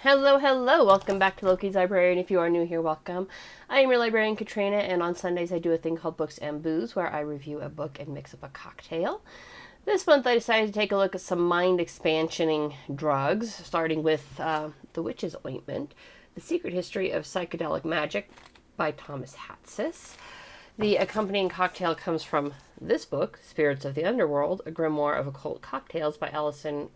Hello, hello. Welcome back to Loki's Library, and if you are new here, welcome. I am your librarian, Katrina, and on Sundays I do a thing called Books and Booze, where I review a book and mix up a cocktail. This month I decided to take a look at some mind-expansioning drugs, starting with The Witch's Ointment, The Secret History of Psychedelic Magic by Thomas Hatsis. The accompanying cocktail comes from this book, Spirits of the Underworld, a Grimoire of Occult Cocktails by Allison,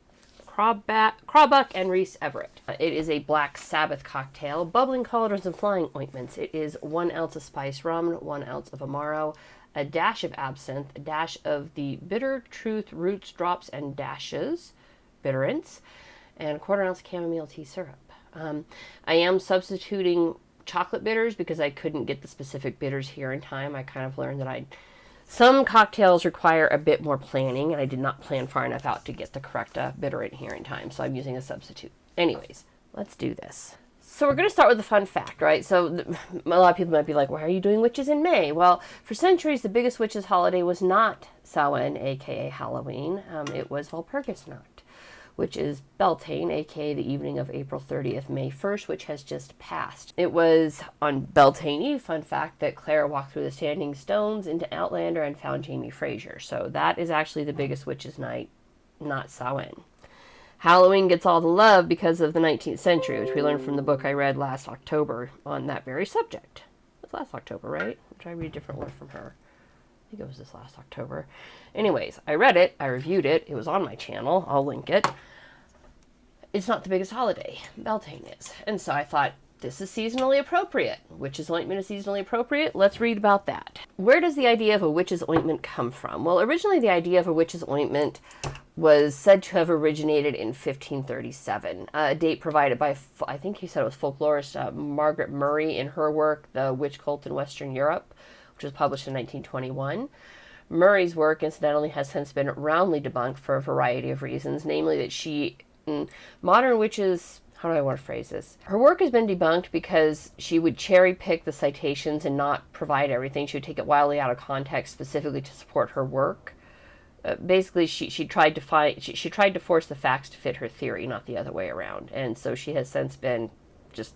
Crawbuck, and Rhys, Everett. It is a black Sabbath cocktail, bubbling cauldrons and flying ointments. It is 1 ounce of spiced rum, 1 ounce of Amaro, a dash of absinthe, a dash of the bitter truth roots, drops, and dashes, bitterants, and a 1/4 ounce chamomile tea syrup. I am substituting chocolate bitters because I couldn't get the specific bitters here in time. I kind of learned that some cocktails require a bit more planning, and I did not plan far enough out to get the correct bitterant here in time, so I'm using a substitute. Anyways, let's do this. So we're going to start with a fun fact, right? So a lot of people might be like, why are you doing witches in May? Well, for centuries, the biggest witches' holiday was not Samhain, a.k.a. Halloween. It was Walpurgisnacht, which is Beltane, aka the evening of April 30th, May 1st, which has just passed. It was on Beltane Eve, fun fact, that Clara walked through the standing stones into Outlander and found Jamie Fraser. So that is actually the biggest witches' night, not Samhain. Halloween gets all the love because of the 19th century, which we learned from the book I read last October on that very subject. It was last October, right? I'm trying to read a different one from her. I think it was this last October. Anyways, I read it, I reviewed it, it was on my channel, I'll link it. It's not the biggest holiday, Beltane is. And so I thought, this is seasonally appropriate. Witch's ointment is seasonally appropriate, let's read about that. Where does the idea of a witch's ointment come from? Well, originally the idea of a witch's ointment was said to have originated in 1537, a date provided by, I think he said it was folklorist Margaret Murray in her work, The Witch Cult in Western Europe, which was published in 1921. Murray's work, incidentally, has since been roundly debunked for a variety of reasons, namely that modern witches, how do I want to phrase this? Her work has been debunked because she would cherry pick the citations and not provide everything. She would take it wildly out of context specifically to support her work. Basically, she tried to force the facts to fit her theory, not the other way around. And so she has since been just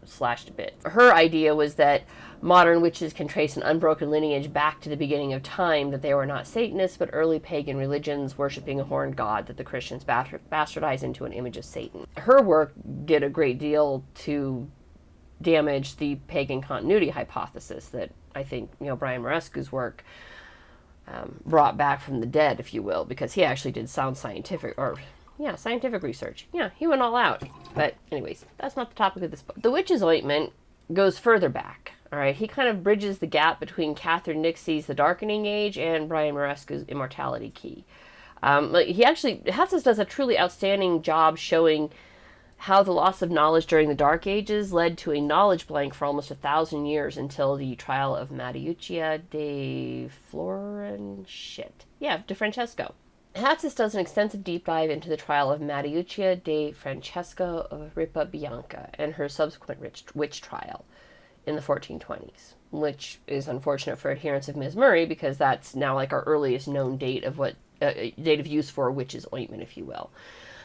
slashed a bit. Her idea was that modern witches can trace an unbroken lineage back to the beginning of time, that they were not Satanists, but early pagan religions worshipping a horned god that the Christians bastardized into an image of Satan. Her work did a great deal to damage the pagan continuity hypothesis that I think, Brian Marescu's work brought back from the dead, if you will, because he actually did sound scientific research. Yeah, he went all out. But anyways, that's not the topic of this book. The Witch's Ointment goes further back. All right, he kind of bridges the gap between Catherine Nixie's The Darkening Age and Brian Marescu's Immortality Key. Hatsis does a truly outstanding job showing how the loss of knowledge during the Dark Ages led to a knowledge blank for almost 1,000 years until the trial of Mariuccia de Francesco. Hatsis does an extensive deep dive into the trial of Mariuccia de Francesco of Ripa Bianca and her subsequent witch trial in the 1420s, which is unfortunate for adherents of Ms. Murray because that's now like our earliest known date of date of use for a witch's ointment, if you will.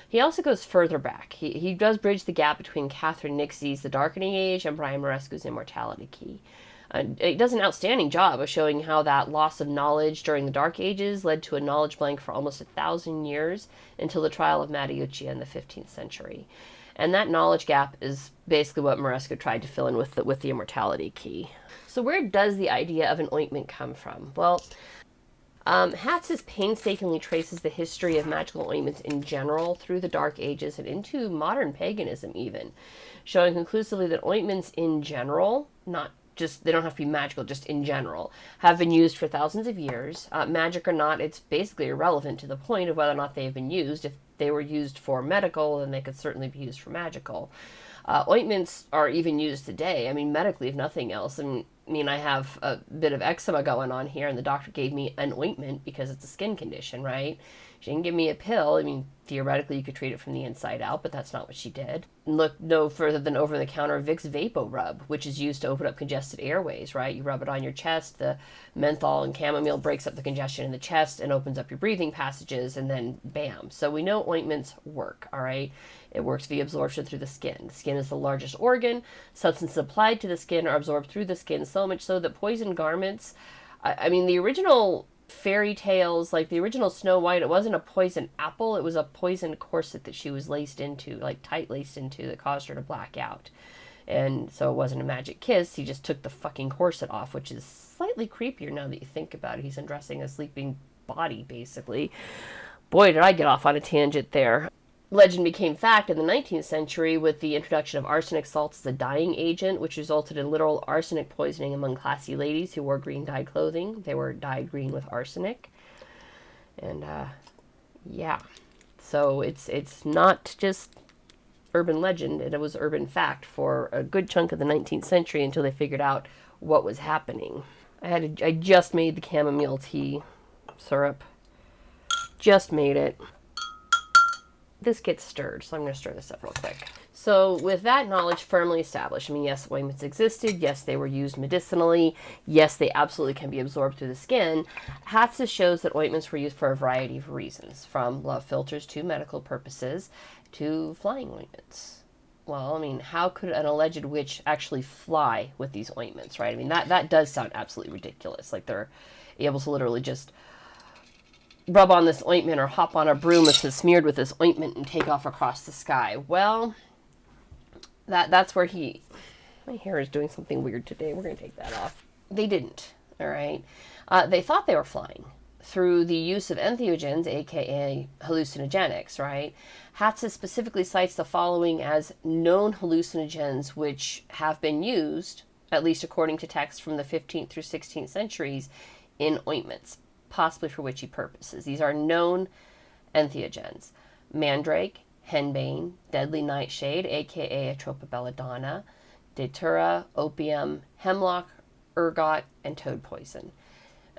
He also goes further back. He does bridge the gap between Catherine Nixie's The Darkening Age and Brian Marescu's Immortality Key. He does an outstanding job of showing how that loss of knowledge during the Dark Ages led to a knowledge blank for almost 1,000 years until the trial of Mariuccia in the 15th century. And that knowledge gap is basically what Marescu tried to fill in with the Immortality Key. So where does the idea of an ointment come from? Well, Hatsis painstakingly traces the history of magical ointments in general through the Dark Ages and into modern paganism even, showing conclusively that ointments in general, they don't have to be magical, just in general, have been used for thousands of years. Magic or not, it's basically irrelevant to the point of whether or not they've been used. If they were used for medical, then they could certainly be used for magical. Ointments are even used today, medically, if nothing else. I have a bit of eczema going on here, and the doctor gave me an ointment because it's a skin condition, right? She didn't give me a pill. I mean, theoretically, you could treat it from the inside out, but that's not what she did. Look no further than over-the-counter Vicks Vapo Rub, which is used to open up congested airways, right? You rub it on your chest, the menthol and chamomile breaks up the congestion in the chest and opens up your breathing passages, and then bam. So we know ointments work, all right? It works via absorption through the skin. The skin is the largest organ. Substances applied to the skin are absorbed through the skin, so much so that poison garments, I mean, the original fairy tales, like the original Snow White, it wasn't a poison apple, it was a poison corset that she was laced into, like tight laced into, that caused her to black out. And so it wasn't a magic kiss, he just took the fucking corset off, which is slightly creepier now that you think about it. He's undressing a sleeping body, basically. Boy, did I get off on a tangent there. Legend became fact in the 19th century with the introduction of arsenic salts as a dyeing agent, which resulted in literal arsenic poisoning among classy ladies who wore green dyed clothing. They were dyed green with arsenic. And, yeah. So it's not just urban legend, it was urban fact for a good chunk of the 19th century until they figured out what was happening. I just made the chamomile tea syrup. Just made it. This gets stirred, so I'm going to stir this up real quick. So with that knowledge firmly established, I mean, yes, ointments existed. Yes, they were used medicinally. Yes, they absolutely can be absorbed through the skin. Hatsis shows that ointments were used for a variety of reasons, from love philters to medical purposes to flying ointments. Well, I mean, how could an alleged witch actually fly with these ointments, right? I mean, that does sound absolutely ridiculous. Like they're able to literally just rub on this ointment or hop on a broom that's smeared with this ointment and take off across the sky. Well, that's where my hair is doing something weird today. We're going to take that off. They didn't, all right? They thought they were flying through the use of entheogens, aka hallucinogenics, right? Hatsis specifically cites the following as known hallucinogens which have been used, at least according to texts from the 15th through 16th centuries, in ointments, possibly for witchy purposes. These are known entheogens: mandrake, henbane, deadly nightshade, aka atropa belladonna, datura, opium, hemlock, ergot, and toad poison.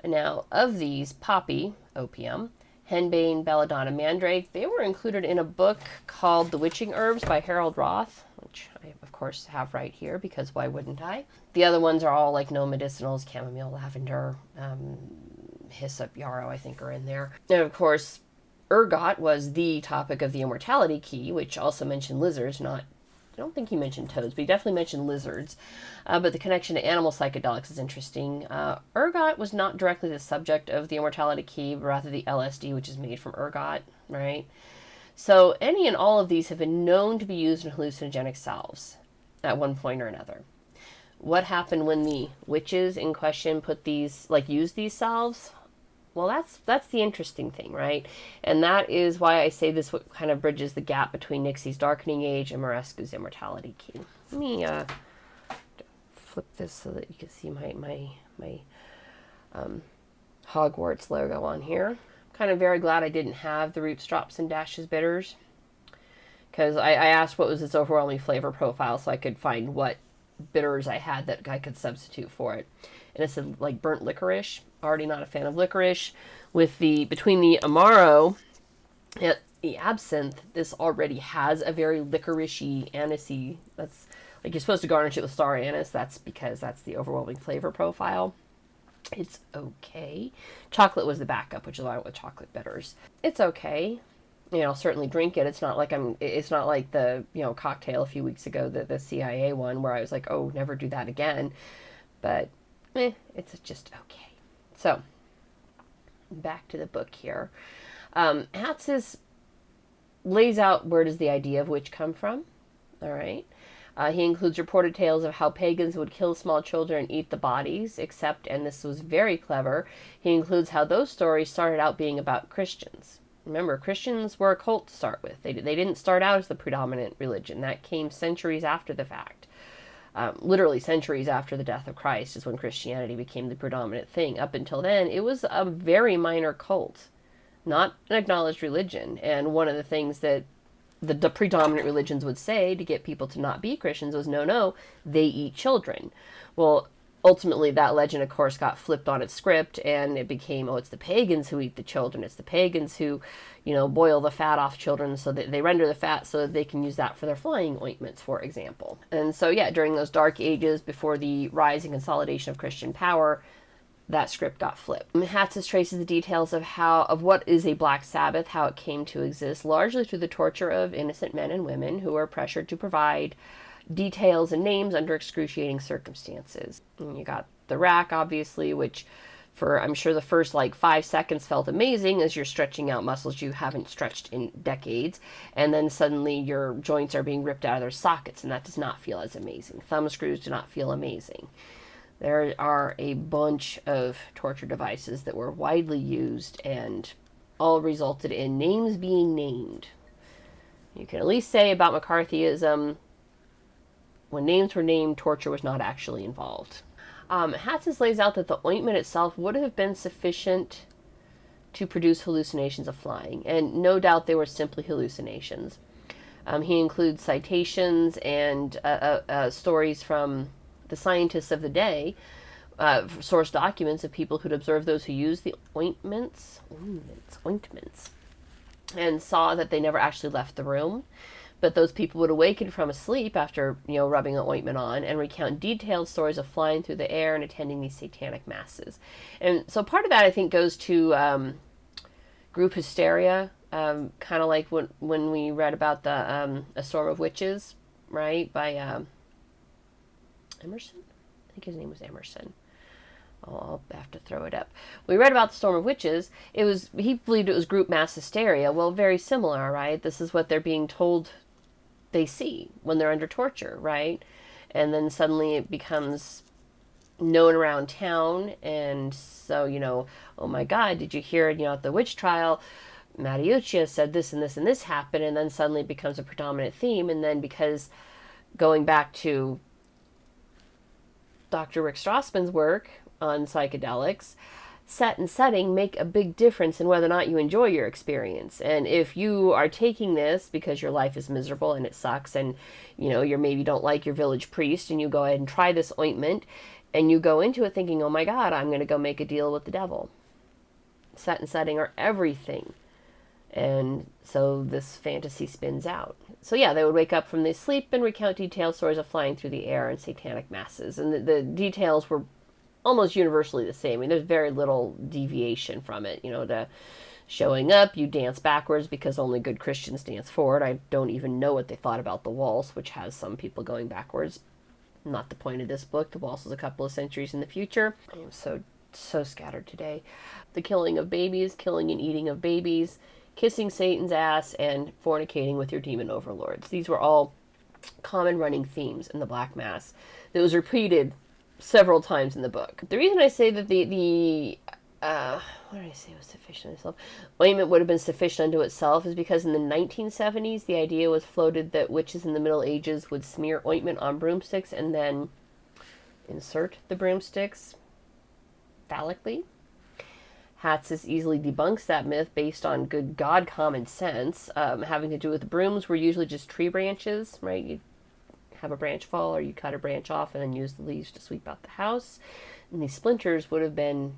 Now, of these, poppy, opium, henbane, belladonna, mandrake, they were included in a book called The Witching Herbs by Harold Roth, which I, of course, have right here, because why wouldn't I? The other ones are all like known medicinals: chamomile, lavender, hyssop, yarrow, I think, are in there. And, of course, ergot was the topic of the Immortality Key, which also mentioned lizards, I don't think he mentioned toads, but he definitely mentioned lizards. But the connection to animal psychedelics is interesting. Ergot was not directly the subject of the Immortality Key, but rather the LSD, which is made from ergot, right? So any and all of these have been known to be used in hallucinogenic salves at one point or another. What happened when the witches in question used these salves? Well, that's the interesting thing, right? And that is why I say this kind of bridges the gap between Nixie's Darkening Age and Morescu's Immortality Key. Let me flip this so that you can see my Hogwarts logo on here. I'm kind of very glad I didn't have the Roots, Drops, and Dashes bitters, because I asked what was its overwhelming flavor profile so I could find what bitters I had that I could substitute for it. And it said like burnt licorice. Already not a fan of licorice. Between the Amaro and the Absinthe, this already has a very licoricey, anisey. That's like, you're supposed to garnish it with star anise. That's because that's the overwhelming flavor profile. It's okay. Chocolate was the backup, which is why I went with chocolate bitters. It's okay. I'll certainly drink it. It's not like the, cocktail a few weeks ago, the CIA one, where I was like, oh, never do that again. But it's just okay. So, back to the book here. Hatsis lays out where does the idea of witch come from. All right. He includes reported tales of how pagans would kill small children and eat the bodies, except, and this was very clever, he includes how those stories started out being about Christians. Remember, Christians were a cult to start with. They didn't start out as the predominant religion. That came centuries after the fact. Literally centuries after the death of Christ is when Christianity became the predominant thing. Up until then, it was a very minor cult, not an acknowledged religion. And one of the things that the predominant religions would say to get people to not be Christians was, no, they eat children. Well, ultimately that legend, of course, got flipped on its script, and it became, oh, it's the pagans who eat the children. It's the pagans who, boil the fat off children, so that they render the fat so that they can use that for their flying ointments, for example. And so, yeah, during those dark ages before the rise and consolidation of Christian power, that script got flipped. Hatsis traces the details of what is a Black Sabbath, how it came to exist, largely through the torture of innocent men and women who were pressured to provide details and names under excruciating circumstances. And you got the rack, obviously, which for, I'm sure, the first 5 seconds felt amazing as you're stretching out muscles you haven't stretched in decades, and then suddenly your joints are being ripped out of their sockets, and that does not feel as amazing. Thumb screws do not feel amazing. There are a bunch of torture devices that were widely used and all resulted in names being named. You can at least say about McCarthyism, when names were named, torture was not actually involved. Hatsis lays out that the ointment itself would have been sufficient to produce hallucinations of flying, and no doubt they were simply hallucinations. He includes citations and stories from the scientists of the day, source documents of people who'd observed those who used the ointments, and saw that they never actually left the room. But those people would awaken from a sleep after, rubbing the ointment on and recount detailed stories of flying through the air and attending these satanic masses. And so part of that, I think, goes to group hysteria, kind of like when we read about the A Storm of Witches, right, by Emerson? I think his name was Emerson. I'll have to throw it up. We read about the Storm of Witches. He believed it was group mass hysteria. Well, very similar, right? This is what they're being told they see when they're under torture, right? And then suddenly it becomes known around town, and so, oh my God, did you hear, at the witch trial, Mariuccia said this and this and this happened, and then suddenly it becomes a predominant theme, and then because going back to Dr. Rick Strassman's work on psychedelics, set and setting make a big difference in whether or not you enjoy your experience. And if you are taking this because your life is miserable and it sucks, and you maybe don't like your village priest, and you go ahead and try this ointment, and you go into it thinking, oh my God, I'm going to go make a deal with the devil. Set and setting are everything. And so this fantasy spins out. So yeah, they would wake up from their sleep and recount detailed stories of flying through the air and satanic masses. And the details were almost universally the same. I mean, there's very little deviation from it. The showing up, you dance backwards because only good Christians dance forward. I don't even know what they thought about the waltz, which has some people going backwards. Not the point of this book. The waltz is a couple of centuries in the future. I am so scattered today. The killing of babies, killing and eating of babies, kissing Satan's ass, and fornicating with your demon overlords. These were all common running themes in the Black Mass that was repeated several times in the book. The reason I say that what did I say was sufficient itself? Ointment would have been sufficient unto itself is because in the 1970s, the idea was floated that witches in the Middle Ages would smear ointment on broomsticks and then insert the broomsticks phallically. Hatsis easily debunks that myth based on good God common sense, having to do with brooms were usually just tree branches, right? You have a branch fall, or you cut a branch off and then use the leaves to sweep out the house. And these splinters would have been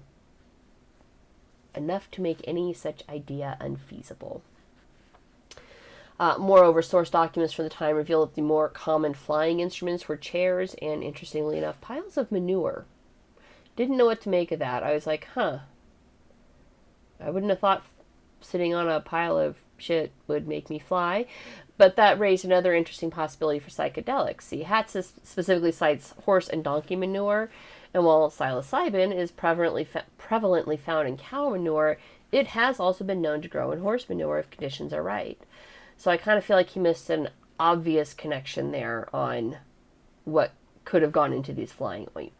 enough to make any such idea unfeasible. Moreover, source documents from the time reveal that the more common flying instruments were chairs and, interestingly enough, piles of manure. Didn't know what to make of that. I was like, I wouldn't have thought sitting on a pile of shit would make me fly. But that raised another interesting possibility for psychedelics. See, Hatsis specifically cites horse and donkey manure, and while psilocybin is prevalently found in cow manure, it has also been known to grow in horse manure if conditions are right. So I kind of feel like he missed an obvious connection there on what could have gone into these flying ointments.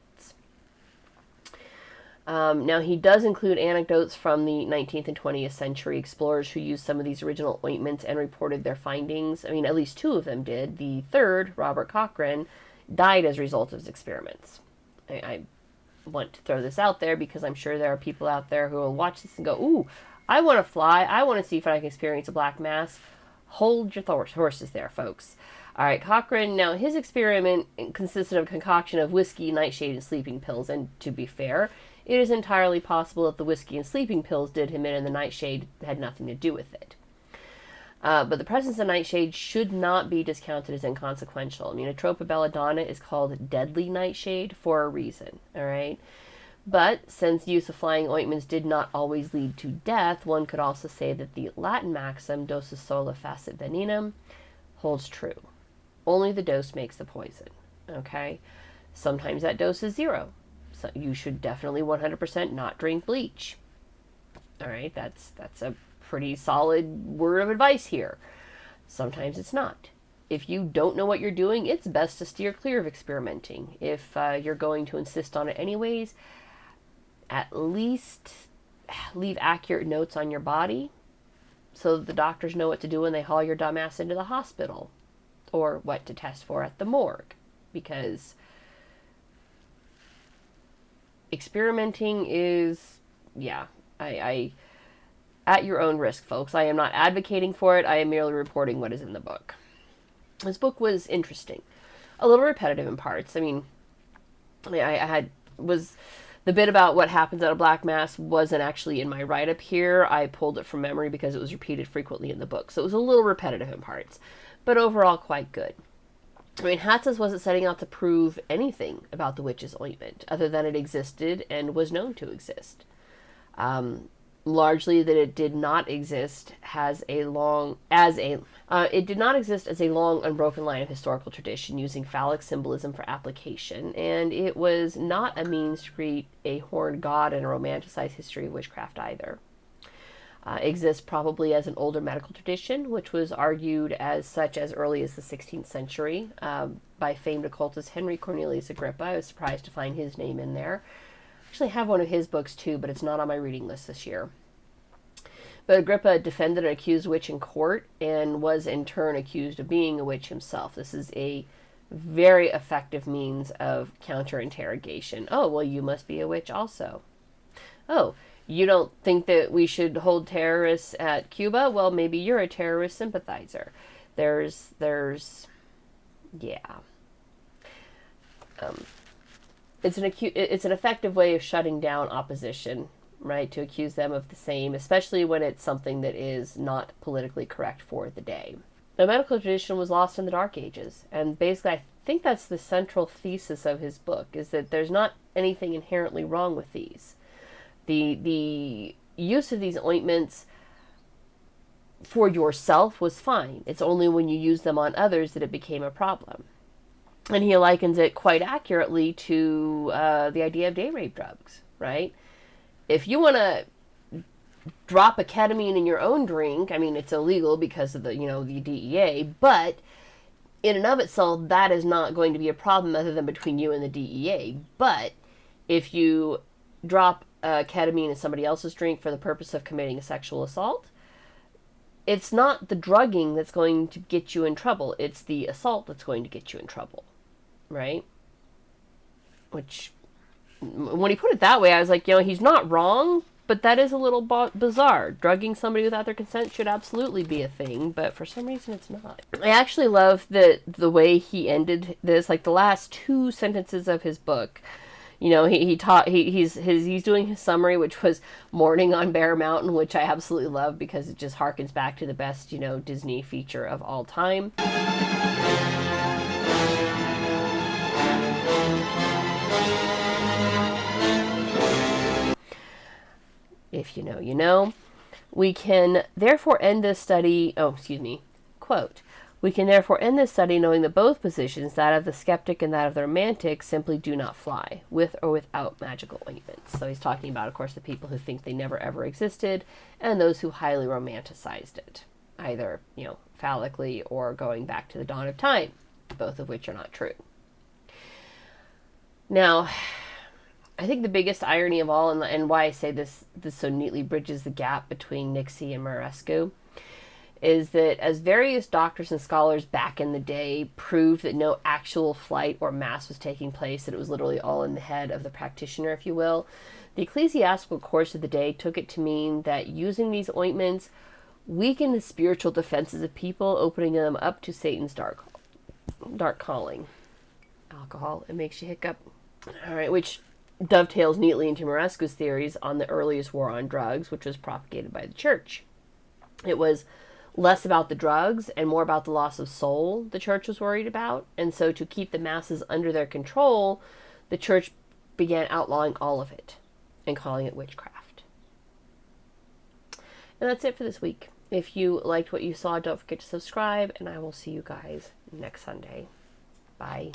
Now, he does include anecdotes from the 19th and 20th century explorers who used some of these original ointments and reported their findings. I mean, at least 2 of them did. The third, Robert Cochrane, died as a result of his experiments. I want to throw this out there because I'm sure there are people out there who will watch this and go, ooh, I want to fly. I want to see if I can experience a Black Mass. Hold your horses there, folks. All right, Cochrane, now his experiment consisted of a concoction of whiskey, nightshade, and sleeping pills, and to be fair, it is entirely possible that the whiskey and sleeping pills did him in and the nightshade had nothing to do with it. But the presence of nightshade should not be discounted as inconsequential. Immunotropa belladonna is called deadly nightshade for a reason, all right? But since use of flying ointments did not always lead to death, one could also say that the Latin maxim, dosis sola facit venenum, holds true. Only the dose makes the poison, okay? Sometimes that dose is 0. So you should definitely 100% not drink bleach. All right, that's a pretty solid word of advice here. Sometimes it's not. If you don't know what you're doing, it's best to steer clear of experimenting. If you're going to insist on it anyways, at least leave accurate notes on your body so that the doctors know what to do when they haul your dumb ass into the hospital, or what to test for at the morgue, because experimenting is, I at your own risk, folks. I am not advocating for it. I am merely reporting what is in the book. This book was interesting, a little repetitive in parts. I was the bit about what happens at a black mass wasn't actually in my write-up here. I pulled it from memory because it was repeated frequently in the book, so it was a little repetitive in parts, but overall quite good. Hatsis wasn't setting out to prove anything about the witch's ointment, other than it existed and was known to exist. Largely that it did not exist as a long unbroken line of historical tradition using phallic symbolism for application, and it was not a means to create a horned god and a romanticized history of witchcraft either. Exists probably as an older medical tradition, which was argued as such as early as the 16th century by famed occultist Henry Cornelius Agrippa. I was surprised to find his name in there. Actually, I have one of his books too, but it's not on my reading list this year. But Agrippa defended an accused witch in court and was in turn accused of being a witch himself. This is a very effective means of counter-interrogation. Oh, well, you must be a witch also. Oh, you don't think that we should hold terrorists at Cuba? Well, maybe you're a terrorist sympathizer. It's an effective way of shutting down opposition, right? To accuse them of the same, especially when it's something that is not politically correct for the day. The medical tradition was lost in the Dark Ages, and basically I think that's the central thesis of his book, is that there's not anything inherently wrong with these. The use of these ointments for yourself was fine. It's only when you use them on others that it became a problem. And he likens it quite accurately to the idea of day rape drugs, right? If you want to drop a ketamine in your own drink, it's illegal because of the DEA, but in and of itself, that is not going to be a problem other than between you and the DEA. But if you drop ketamine in somebody else's drink for the purpose of committing a sexual assault, it's not the drugging that's going to get you in trouble. It's the assault that's going to get you in trouble, right? Which, when he put it that way, I was like, he's not wrong, but that is a little bizarre. Drugging somebody without their consent should absolutely be a thing, but for some reason it's not. I actually love the way he ended this, like the last 2 sentences of his book. He's doing his summary, which was Morning on Bear Mountain, which I absolutely love because it just harkens back to the best, Disney feature of all time. If you know, you know. We can therefore end this study, quote, "We can therefore end this study knowing that both positions, that of the skeptic and that of the romantic, simply do not fly, with or without magical ointments." So he's talking about, of course, the people who think they never ever existed, and those who highly romanticized it, either, phallically or going back to the dawn of time, both of which are not true. Now, I think the biggest irony of all, and why I say this so neatly bridges the gap between Nixie and Murarescu, is that as various doctors and scholars back in the day proved that no actual flight or mass was taking place, that it was literally all in the head of the practitioner, if you will, the ecclesiastical course of the day took it to mean that using these ointments weakened the spiritual defenses of people, opening them up to Satan's dark dark calling. Alcohol, it makes you hiccup. All right, which dovetails neatly into Moresco's theories on the earliest war on drugs, which was propagated by the church. It was less about the drugs and more about the loss of soul the church was worried about. And so to keep the masses under their control, the church began outlawing all of it and calling it witchcraft. And that's it for this week. If you liked what you saw, don't forget to subscribe, and I will see you guys next Sunday. Bye.